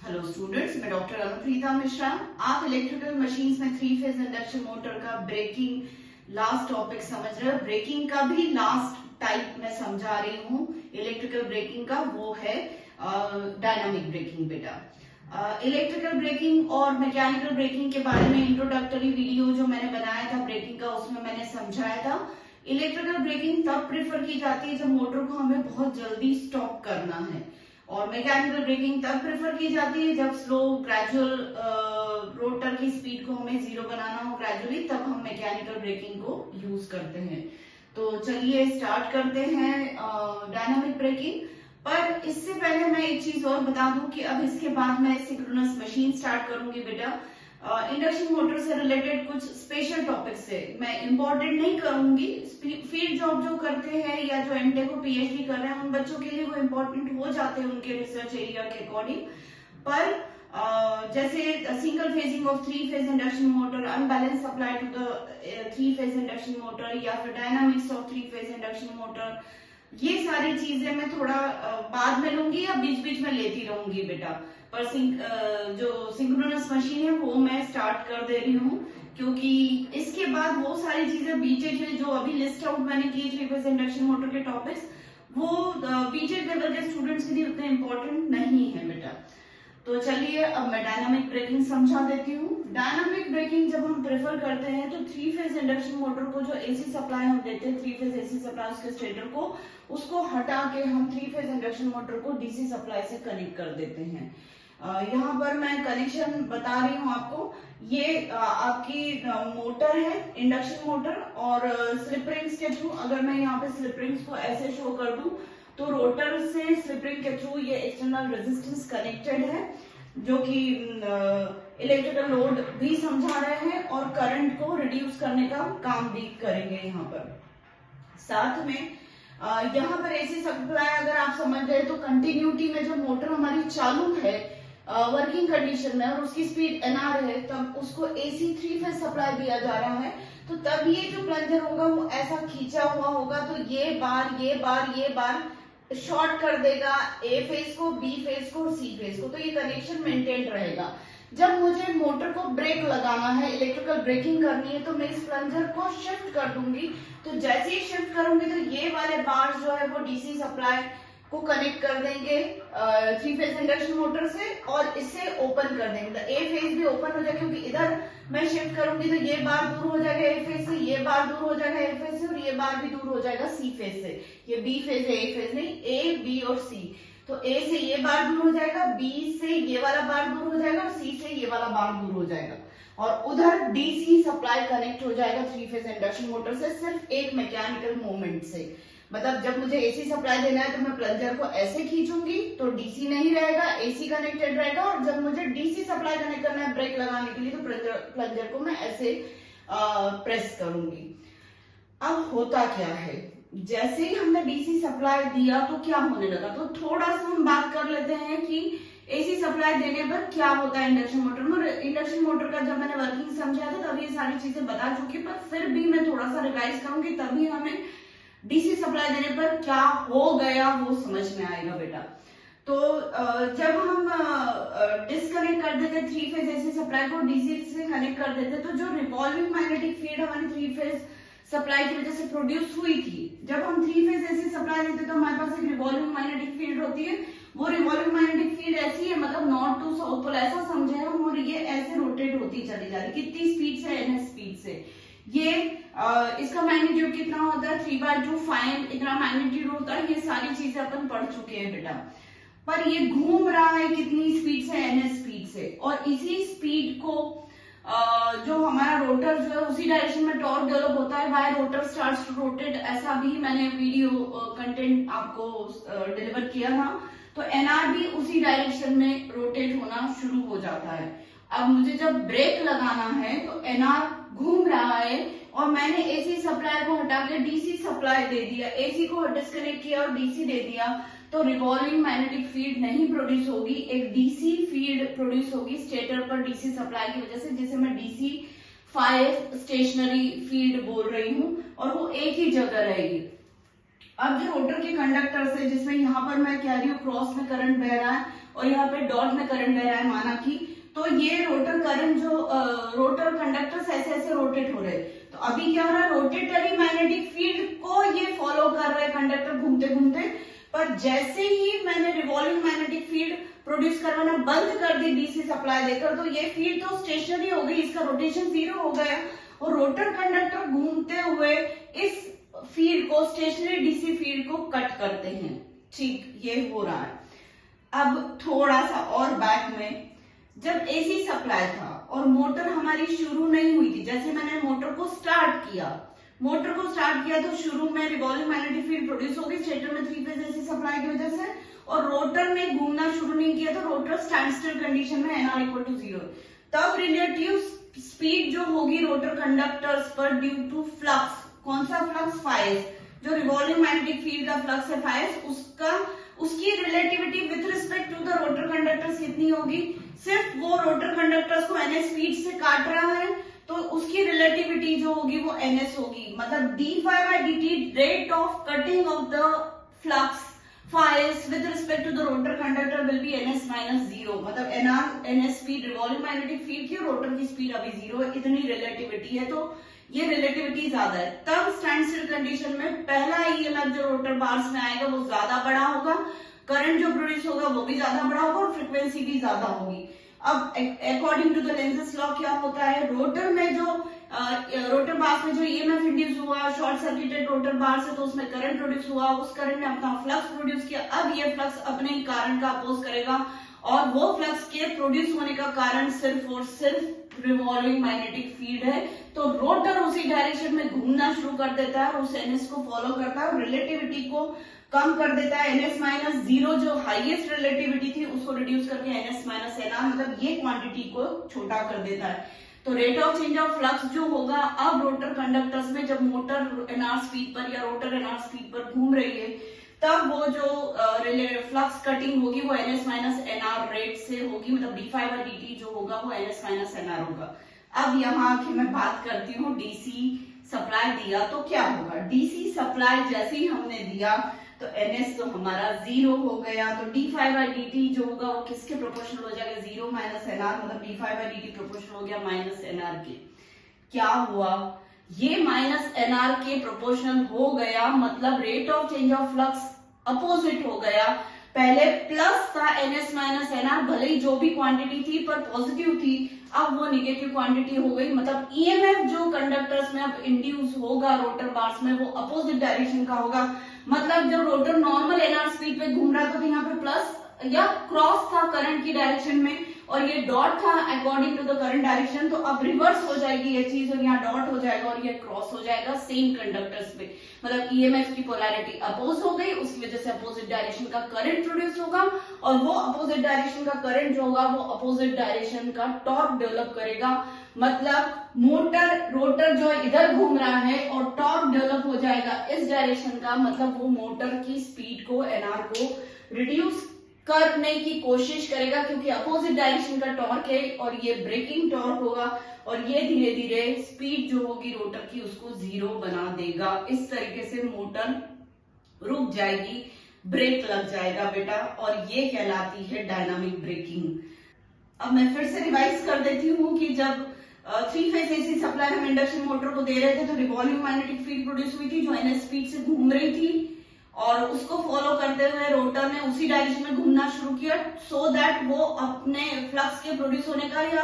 Hello students, मैं doctor Anupreeta Mishra. आप electrical machines में 3 फेज इंडक्शन मोटर का ब्रेकिंग लास्ट टॉपिक समझ रहे हो। ब्रेकिंग का भी लास्ट टाइप मैं समझा रही हूँ इलेक्ट्रिकल ब्रेकिंग का, वो है डायनामिक ब्रेकिंग। बेटा इलेक्ट्रिकल ब्रेकिंग और मैकेनिकल ब्रेकिंग के बारे में इंट्रोडक्टरी वीडियो जो मैंने बनाया था ब्रेकिंग का, उसमें मैंने समझाया था। इलेक्ट्रिकल ब्रेकिंग तब प्रेफर की जाती है जब मोटर को हमें बहुत जल्दी स्टॉप करना है, और मैकेनिकल ब्रेकिंग तब प्रेफर की जाती है जब स्लो ग्रेजुअल रोटर की स्पीड को हमें जीरो बनाना हो ग्रेजुअली, तब हम मैकेनिकल ब्रेकिंग को यूज करते हैं। तो चलिए स्टार्ट करते हैं डायनामिक ब्रेकिंग। पर इससे पहले मैं एक चीज और बता दूं कि अब इसके बाद मैं सिंक्रोनस मशीन स्टार्ट करूंगी। बेटा इंडक्शन मोटर से रिलेटेड कुछ स्पेशल टॉपिक से मैं इंपॉर्टेंट नहीं करूंगी। फील्ड जॉब जो करते हैं या जो एमटेक और पीएचडी कर रहे हैं उन बच्चों के लिए वो इम्पोर्टेंट हो जाते हैं उनके रिसर्च एरिया के अकॉर्डिंग। पर जैसे single phasing of 3 phase induction motor, unbalance supply to the 3 phase induction motor, या फिर dynamics of 3 phase induction motor, ये सारी चीजें मैं थोड़ा बाद में लूंगी या बीच बीच में लेती रहूंगी। बेटा पर जो सिंक्रोनस मशीन है वो मैं स्टार्ट कर दे रही हूँ, क्योंकि इसके बाद वो सारी चीजें बीचेज में जो अभी लिस्ट आउट मैंने की 3 फेज इंडक्शन मोटर के टॉपिक्स, वो बीचेज लेवल के स्टूडेंट्स के लिए उतने इम्पोर्टेंट नहीं है। बेटा तो चलिए अब मैं डायनामिक ब्रेकिंग समझा देती हूँ। डायनामिक ब्रेकिंग जब हम प्रेफर करते हैं तो 3 फेज इंडक्शन मोटर को जो एसी सप्लाई हम देते हैं, 3 फेज एसी सप्लाई उसके स्टेटर को, उसको हटा के हम 3 फेज इंडक्शन मोटर को डीसी सप्लाई से कनेक्ट कर देते हैं। यहाँ पर मैं कनेक्शन बता रही हूँ आपको। ये आपकी मोटर है, इंडक्शन मोटर, और स्लिप रिंग्स के थ्रू, अगर मैं यहाँ पे स्लिप रिंग्स को ऐसे शो कर दूं तो रोटर से स्लिप रिंग के थ्रू ये एक्सटर्नल रेजिस्टेंस कनेक्टेड है, जो कि इलेक्ट्रिकल लोड भी समझा रहे हैं और करंट को रिड्यूस करने का काम भी करेंगे। यहाँ पर साथ में यहाँ पर एसी सप्लाई अगर आप समझ रहे तो कंटिन्यूटी में जो मोटर हमारी चालू है वर्किंग कंडीशन में और उसकी स्पीड एनआर है, तब उसको एसी 3 फेज सप्लाई दिया जा रहा है, तो तब ये जो प्लंजर होगा वो ऐसा खींचा हुआ होगा, तो ये बार शॉर्ट कर देगा ए फेज को, बी फेज को और सी फेज को, तो ये कनेक्शन मेंटेन रहेगा। जब मुझे मोटर को ब्रेक लगाना है, इलेक्ट्रिकल ब्रेकिंग करनी है, तो मैं इस प्लंजर को शिफ्ट कर दूंगी। तो जैसे ही शिफ्ट करूंगी तो ये वाले बार्स जो है वो डीसी सप्लाई को कनेक्ट कर देंगे 3 फेज इंडक्शन मोटर से, और इससे ओपन कर देंगे। ए फेज भी ओपन हो जाएगा, क्योंकि इधर मैं शिफ्ट करूंगी तो ये बार दूर हो जाएगा ए फेज से, ये बार दूर हो जाएगा ए फेज से, और ये बार भी दूर हो जाएगा सी फेज से। ये बी फेज है, ए फेज नहीं, ए बी और सी। तो ए से ये बार दूर हो जाएगा, बी से ये वाला बार दूर हो जाएगा, और सी से ये वाला बार दूर हो जाएगा, और उधर डीसी सप्लाई कनेक्ट हो जाएगा 3 फेज इंडक्शन मोटर से, सिर्फ एक मैकेनिकल मूवमेंट से। मतलब जब मुझे एसी सप्लाई देना है तो मैं प्लंजर को ऐसे खींचूंगी तो डीसी नहीं रहेगा, एसी कनेक्टेड रहेगा, और जब मुझे डीसी सप्लाई कनेक्ट करना है ब्रेक लगाने के लिए तो प्लंजर को मैं ऐसे प्रेस करूंगी। अब होता क्या है, जैसे ही हमने डीसी सप्लाई दिया तो क्या होने लगा, तो थोड़ा सा हम बात कर लेते हैं कि एसी सप्लाई देने पर क्या होता है इंडक्शन मोटर में। इंडक्शन मोटर का जब मैंने वर्किंग समझा था तब ये सारी चीजें बता चुकी, पर फिर भी मैं थोड़ा सा रिवाइज करूंगी, तभी हमें डीसी सप्लाई देने पर क्या हो गया वो समझ में आएगा। बेटा तो जब हम डिस्कनेक्ट कर देते 3 फेज एसी सप्लाई को डीसी से कनेक्ट कर देते, तो जो रिवॉल्विंग मैग्नेटिक फील्ड हमारी 3 फेज सप्लाई की वजह से प्रोड्यूस हुई थी, जब हम 3 फेज एसी सप्लाई देते तो हमारे पास एक रिवॉल्विंग मैग्नेटिक फील्ड होती है। वो रिवॉल्विंग मैग्नेटिक फील्ड ऐसी है, मतलब नॉर्थ टू साउथ पोल ऐसा समझे हम, और ये ऐसे रोटेट होती चली जा रही, कितनी स्पीड से, एनएस स्पीड से। ये इसका मैग्नीट्यूड कितना होता है 3/2 फाइन, इतना मैग्नीट्यूड होता है। ये सारी चीजें अपन पढ़ चुके हैं बेटा। पर ये घूम रहा है कितनी स्पीड से, एनएस स्पीड से, और इसी स्पीड को जो हमारा रोटर जो है उसी डायरेक्शन में टॉर्क डेवलप होता है, why rotor starts to rotate, ऐसा भी मैंने वीडियो कंटेंट आपको डिलीवर किया था। तो एनआर भी उसी डायरेक्शन में रोटेट होना शुरू हो जाता है। अब मुझे जब ब्रेक लगाना है तो एनआर घूम रहा है, और मैंने एसी सप्लाई को हटा के डीसी सप्लाई दे दिया, एसी को डिस्कनेक्ट किया और डीसी दे दिया, तो रिवॉल्विंग मैग्नेटिक फील्ड नहीं प्रोड्यूस होगी, एक डीसी फील्ड प्रोड्यूस होगी स्टेटर पर डीसी सप्लाई की वजह से, जिसे मैं डीसी 5 स्टेशनरी फील्ड बोल रही हूँ, और वो एक ही जगह रहेगी। अब जो रोटर के कंडक्टर से, जिसमें यहाँ पर मैं कह रही हूँ क्रॉस में करंट बह रहा है, और यहाँ पे डॉट में करंट बह रहा है माना कि, तो ये रोटर करंट जो रोटर कंडक्टर्स ऐसे ऐसे रोटेट हो रहे हैं। तो अभी क्या हो रहा है, रोटेटरी मैग्नेटिक फील्ड को ये फॉलो कर रहे हैं कंडक्टर घूमते घूमते, पर जैसे ही मैंने रिवॉल्विंग मैग्नेटिक फील्ड प्रोड्यूस करवाना बंद कर दी डीसी सप्लाई देकर, तो ये फील्ड तो स्टेशनरी हो गई, इसका रोटेशन जीरो हो गया और रोटर कंडक्टर घूमते हुए इस फील्ड को, स्टेशनरी डीसी फील्ड को कट करते हैं। ठीक, ये हो रहा है। अब थोड़ा सा और बैक में, जब एसी सप्लाई था और मोटर हमारी शुरू नहीं हुई थी, जैसे मैंने मोटर को स्टार्ट किया तो शुरू में रिवॉल्विंग मैग्नेटिक फील्ड प्रोड्यूस होगी स्टेटर में 3 फेज एसी सप्लाई की वजह से, और रोटर ने घूमना शुरू नहीं किया तो रोटर स्टैंड स्टिल कंडीशन में एनआर इक्वल टू 0। तब रिलेटिव स्पीड जो होगी रोटर कंडक्टर्स पर ड्यू टू फ्लक्स, कौन सा फ्लक्स, फाइज, जो रिवॉल्विंग मैग्नेटिक फील्ड का फ्लक्स है फाइज, उसकी relativity with respect to the rotor conductors कितनी होगी, सिर्फ वो रोटर कंडक्टर्स को ns स्पीड से काट रहा है तो उसकी रिलेटिविटी जो होगी वो ns होगी। मतलब d∅dt rate of cutting of the flux phase with respect to the rotor conductor will be ns minus 0। मतलब ns speed revolving magnetic field की, रोटर की स्पीड अभी 0 है, इतनी रिलेटिविटी है, तो ये रिलेटिविटी ज्यादा है। तब स्टैंड स्टिल कंडीशन में पहला ईएमएफ जो रोटर बार्स में आएगा वो ज्यादा बड़ा होगा, करंट जो प्रोड्यूस होगा वो भी ज्यादा बड़ा होगा और फ्रीक्वेंसी भी ज्यादा होगी। अब according to the Lenz's law क्या होता है, रोटर में जो रोटर बार्स में जो ईएमएफ इंड्यूस हुआ, शॉर्ट सर्किटेड रोटर बार्स है तो उसमें करंट प्रोड्यूस हुआ, उस करंट ने अपना फ्लक्स प्रोड्यूस किया। अब ये फ्लक्स अपने ही कारण का अपोज करेगा और वो फ्लक्स के प्रोड्यूस होने का कारण सिर्फ और सिर्फ रिवॉल्विंग मैग्नेटिक फील्ड है, तो रोटर उसी डायरेक्शन में घूमना शुरू कर देता है और उस ns को फॉलो करता है और रिलेटिविटी को कम कर देता है। ns माइनस 0 जो हाईएस्ट रिलेटिविटी थी उसको रिड्यूस करके ns माइनस nr, मतलब ये क्वांटिटी को छोटा कर देता है। तो rate of change of flux जो होगा अब रोटर कंडक्टर्स में, जब मोटर nr स्पीड पर या रोटर nr स्पीड पर घूम रही है, तब वो जो फ्लक्स कटिंग होगी वो ns माइनस nr रेट से होगी, मतलब d∅dt जो होगा वो ns माइनस nr होगा। अब यहाँ की मैं बात करती हूँ, डीसी सप्लाई दिया तो क्या होगा। डीसी सप्लाई जैसे ही हमने दिया तो ns तो हमारा 0 हो गया, तो d∅dt जो होगा वो किसके प्रोपोर्शनल हो जाएगा, 0 माइनस nr, मतलब d∅dt प्रोपोर्शनल हो गया माइनस nr के। क्या हुआ, ये माइनस nr के प्रोपोर्शनल हो गया, मतलब rate of change of flux opposite हो गया। पहले प्लस था ns माइनस nr, भले ही जो भी क्वांटिटी थी पर पॉजिटिव थी, अब वो निगेटिव क्वांटिटी हो गई। मतलब ईएमएफ जो कंडक्टर्स में अब इंड्यूस होगा रोटर बार्स में वो अपोजिट डायरेक्शन का होगा। मतलब जब रोटर नॉर्मल nr स्पीड पे घूम रहा था तो यहाँ पे प्लस या क्रॉस था करंट की डायरेक्शन में और ये डॉट था according to the current direction, तो अब रिवर्स हो जाएगी ये चीज और यहाँ डॉट हो जाएगा और ये क्रॉस हो जाएगा सेम कंडक्टर्स पे। मतलब ईएमएफ की पोलैरिटी अपोज हो गई, उसकी वजह से अपोजिट डायरेक्शन का करंट प्रोड्यूस होगा और वो अपोजिट डायरेक्शन का करंट जो होगा वो अपोजिट डायरेक्शन का टॉर्क डेवलप करेगा। मतलब मोटर रोटर जो इधर घूम रहा है और टॉर्क डेवलप हो जाएगा इस डायरेक्शन का, मतलब वो मोटर की स्पीड को nr को रिड्यूस करने की कोशिश करेगा क्योंकि अपोजिट डायरेक्शन का टॉर्क है और ये ब्रेकिंग टॉर्क होगा और ये धीरे धीरे स्पीड जो होगी रोटर की उसको 0 बना देगा। इस तरीके से मोटर रुक जाएगी, ब्रेक लग जाएगा बेटा, और ये कहलाती है डायनामिक ब्रेकिंग। अब मैं फिर से रिवाइज कर देती हूँ कि जब 3 फेज एसी सप्लाई हम इंडक्शन मोटर को दे रहे थे तो रिवॉल्विंग मैग्नेटिक फील्ड प्रोड्यूस हुई थी जो ns स्पीड से घूम रही थी और उसको फॉलो करते हुए रोटर ने उसी डायरेक्शन में घूमना शुरू किया सो दैट वो अपने फ्लक्स के प्रोड्यूस होने का या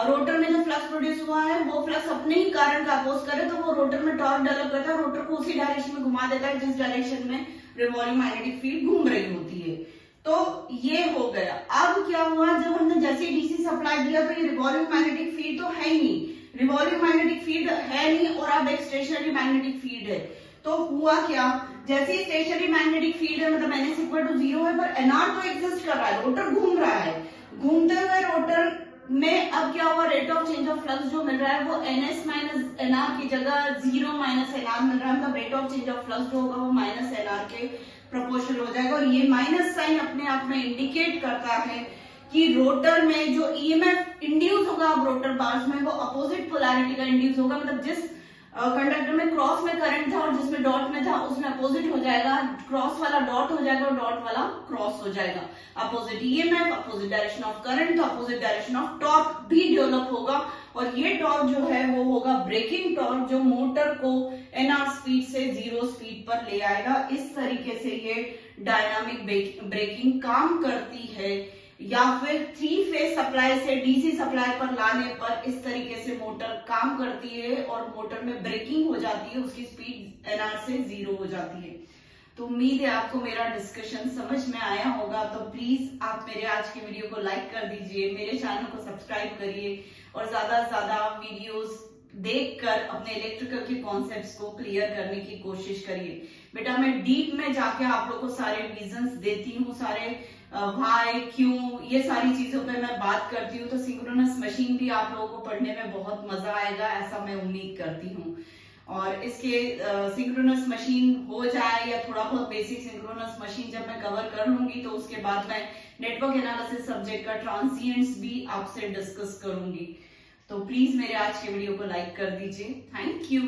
रोटर में जो फ्लक्स प्रोड्यूस हुआ है वो फ्लक्स अपने ही कारण का अपोज करे तो वो रोटर में टॉर्क डेवलप करता है, रोटर को उसी डायरेक्शन में घुमा देता है जिस डायरेक्शन में रिवॉल्विंग मैग्नेटिक फील्ड घूम रही होती है। तो ये हो गया। अब क्या हुआ, जब हमने जैसे डीसी सप्लाई दिया तो ये रिवॉल्विंग मैग्नेटिक फील्ड तो है ही नहीं, रिवॉल्विंग मैग्नेटिक फील्ड है नहीं और अब एक स्टेशनरी मैग्नेटिक फील्ड है। तो हुआ क्या, जैसे ही स्टेशनरी मैग्नेटिक फील्ड है मतलब ns इक्वल टू 0 है पर nr तो एग्जिस्ट कर रहा है, रोटर घूम रहा है, घूमते हुए रोटर में अब क्या हुआ, rate of change of flux जो मिल रहा है वो ns माइनस nr की जगह 0 माइनस nr मिल रहा है। मतलब rate of change of flux जो होगा वो माइनस nr के प्रोपोर्शनल हो जाएगा और ये माइनस साइन अपने आप में इंडिकेट करता है कि रोटर में जो ईएमएफ इंड्यूस होगा अब रोटर बार्स में वो अपोजिट पोलैरिटी का इंड्यूस होगा। मतलब जिस कंडक्टर में क्रॉस में करंट था और जिसमें डॉट में था उसमें अपोजिट हो जाएगा, क्रॉस वाला डॉट हो जाएगा और डॉट वाला क्रॉस हो जाएगा। Opposite EMF, opposite direction of current, तो अपोजिट डायरेक्शन ऑफ टॉर्क भी डेवलप होगा और ये टॉर्क जो है वो होगा ब्रेकिंग टॉर्क, जो मोटर को एनआर स्पीड से 0 स्पीड पर ले आएगा। इस तरीके से ये डायनामिक ब्रेकिंग काम करती है। या फिर 3 फेज सप्लाई से डीसी सप्लाई पर लाने पर इस तरीके से मोटर काम करती है और मोटर में ब्रेकिंग हो जाती है, उसकी स्पीड एनआर से 0 हो जाती है। तो उम्मीद है आपको मेरा डिस्कशन समझ में आया होगा। तो प्लीज आप मेरे आज की वीडियो को लाइक कर दीजिए, मेरे चैनल को सब्सक्राइब करिए और ज्यादा से ज्यादा वीडियोस देखकर अपने इलेक्ट्रिकल के कॉन्सेप्ट्स को क्लियर करने की कोशिश करिए। बेटा मैं डीप में जाके आप लोगों को सारे रीजंस देती हूँ, सारे व्हाई, क्यों, ये सारी चीजों पे मैं बात करती हूँ। तो सिंक्रोनस मशीन भी आप लोगों को पढ़ने में बहुत मजा आएगा, ऐसा मैं उम्मीद करती हूँ। और इसके सिंक्रोनस मशीन हो जाए या थोड़ा बहुत बेसिक सिंक्रोनस मशीन जब मैं कवर कर लूंगी तो उसके बाद मैं नेटवर्क एनालिसिस सब्जेक्ट का ट्रांसिएंट्स भी आपसे डिस्कस करूंगी। तो प्लीज मेरे आज के वीडियो को लाइक कर दीजिए। Thank you.